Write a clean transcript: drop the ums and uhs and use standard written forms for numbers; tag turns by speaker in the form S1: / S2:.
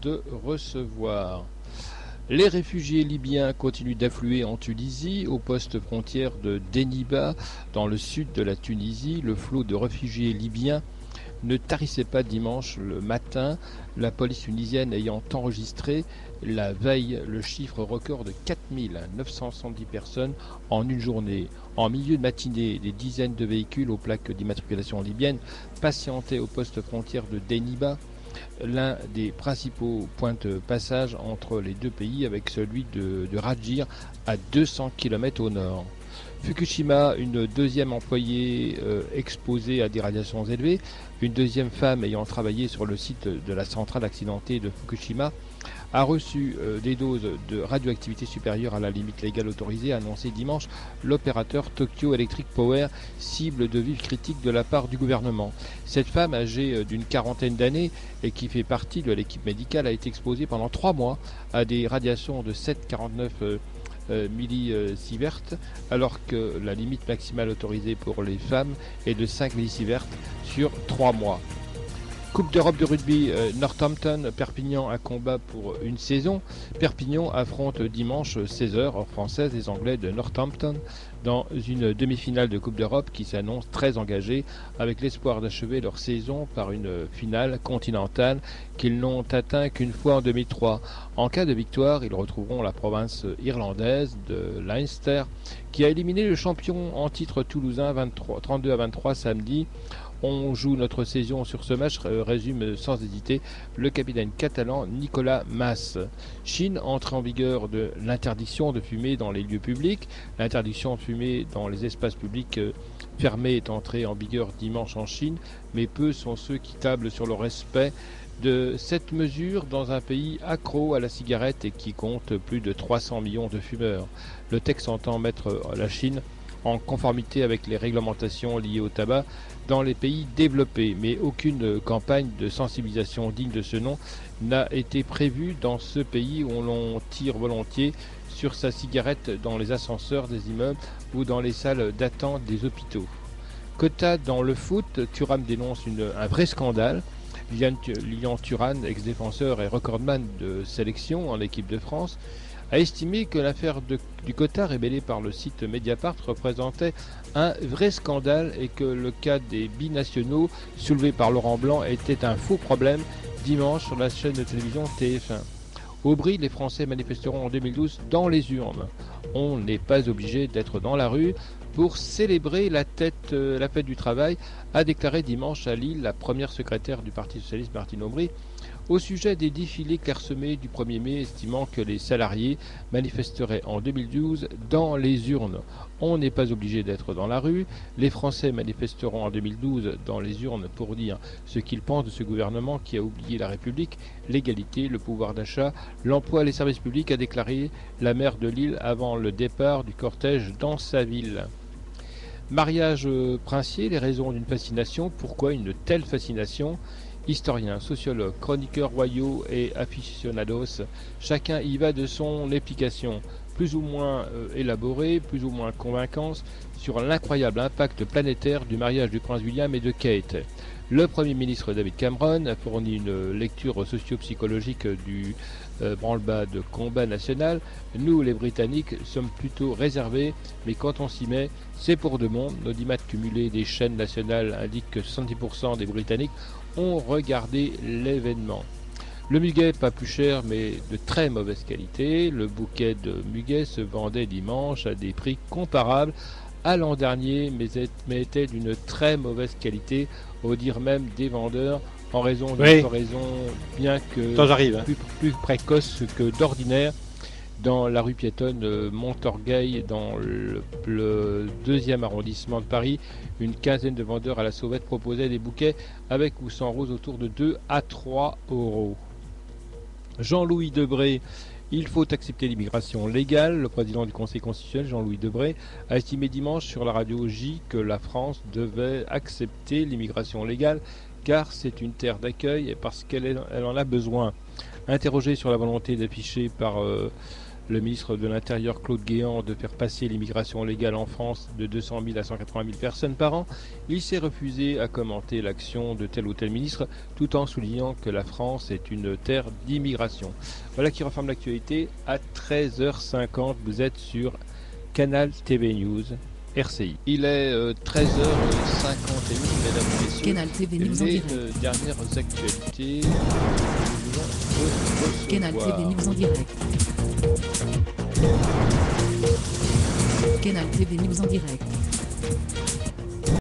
S1: de recevoir. Les réfugiés libyens continuent d'affluer en Tunisie. Au poste frontière de Deniba, dans le sud de la Tunisie, le flot de réfugiés libyens ne tarissait pas dimanche le matin, la police tunisienne ayant enregistré la veille le chiffre record de 4 970 personnes en une journée. En milieu de matinée, des dizaines de véhicules aux plaques d'immatriculation libyennes patientaient au poste frontière de Deniba, l'un des principaux points de passage entre les deux pays, avec celui de Radjir à 200 km au nord. Fukushima, une deuxième employée exposée à des radiations élevées, une deuxième femme ayant travaillé sur le site de la centrale accidentée de Fukushima, a reçu des doses de radioactivité supérieures à la limite légale autorisée, a annoncé dimanche l'opérateur Tokyo Electric Power, cible de vive critique de la part du gouvernement. Cette femme, âgée d'une quarantaine d'années et qui fait partie de l'équipe médicale, a été exposée pendant 3 mois à des radiations de 7,49 millisieverts, alors que la limite maximale autorisée pour les femmes est de 5 millisieverts sur 3 mois. Coupe d'Europe de rugby, Northampton, Perpignan à combat pour une saison. Perpignan affronte dimanche 16h, heure française, les Anglais de Northampton dans une demi-finale de Coupe d'Europe qui s'annonce très engagée, avec l'espoir d'achever leur saison par une finale continentale qu'ils n'ont atteint qu'une fois en 2003. En cas de victoire, ils retrouveront la province irlandaise de Leinster, qui a éliminé le champion en titre toulousain 32-23 samedi. On joue notre saison sur ce match, résume sans hésiter le capitaine catalan Nicolas Mas. Chine, entrée en vigueur de l'interdiction de fumer dans les lieux publics. L'interdiction de fumer dans les espaces publics fermés est entrée en vigueur dimanche en Chine, mais peu sont ceux qui tablent sur le respect de cette mesure dans un pays accro à la cigarette et qui compte plus de 300 millions de fumeurs. Le texte entend mettre la Chine en conformité avec les réglementations liées au tabac dans les pays développés, mais aucune campagne de sensibilisation digne de ce nom n'a été prévue dans ce pays où l'on tire volontiers sur sa cigarette dans les ascenseurs des immeubles ou dans les salles d'attente des hôpitaux. Quota dans le foot, Thuram dénonce un vrai scandale. Lilian Thuram, ex-défenseur et recordman de sélection en équipe de France, a estimé que l'affaire du quota révélée par le site Mediapart représentait un vrai scandale et que le cas des binationaux soulevé par Laurent Blanc était un faux problème dimanche sur la chaîne de télévision TF1. Au Brie, les Français manifesteront en 2012 dans les urnes. On n'est pas obligé d'être dans la rue pour célébrer la fête du travail, a déclaré dimanche à Lille la première secrétaire du Parti socialiste Martine Aubry, au sujet des défilés clairsemés du 1er mai, estimant que les salariés manifesteraient en 2012 dans les urnes. On n'est pas obligé d'être dans la rue. Les Français manifesteront en 2012 dans les urnes pour dire ce qu'ils pensent de ce gouvernement qui a oublié la République, l'égalité, le pouvoir d'achat, l'emploi et les services publics, a déclaré la maire de Lille avant le départ du cortège dans sa ville. Mariage princier, les raisons d'une fascination. Pourquoi une telle fascination ? Historiens, sociologues, chroniqueurs royaux et aficionados, chacun y va de son explication, plus ou moins élaborée, plus ou moins convaincante, sur l'incroyable impact planétaire du mariage du prince William et de Kate. Le Premier ministre David Cameron a fourni une lecture socio-psychologique du branle-bas de combat national. Nous, les Britanniques, sommes plutôt réservés, mais quand on s'y met, c'est pour de bon. L'audimat cumulé des chaînes nationales indique que 70% des Britanniques ont regardé l'événement. Le muguet, pas plus cher, mais de très mauvaise qualité. Le bouquet de muguet se vendait dimanche à des prix comparables à l'an dernier, mais était d'une très mauvaise qualité, au dire même des vendeurs, en raison d'une floraison bien que plus précoce que d'ordinaire dans la rue piétonne Montorgueil, dans le 2e arrondissement de Paris. Une quinzaine de vendeurs à la sauvette proposaient des bouquets avec ou sans rose autour de 2 à 3 euros. Jean-Louis Debré, il faut accepter l'immigration légale. Le président du Conseil constitutionnel, Jean-Louis Debré, a estimé dimanche sur la radio J que la France devait accepter l'immigration légale car c'est une terre d'accueil et parce qu'elle en a besoin. Interrogé sur la volonté d'afficher par le ministre de l'Intérieur Claude Guéant de faire passer l'immigration légale en France de 200 000 à 180 000 personnes par an, il s'est refusé à commenter l'action de tel ou tel ministre, tout en soulignant que la France est une terre d'immigration. Voilà qui referme l'actualité. À 13h50, vous êtes sur Canal TV News. RCI. Il est 13h51, mesdames et messieurs.
S2: Canal TV News en direct.
S1: Les dernières actualités.
S2: Canal TV News en direct. Canal TV News en direct.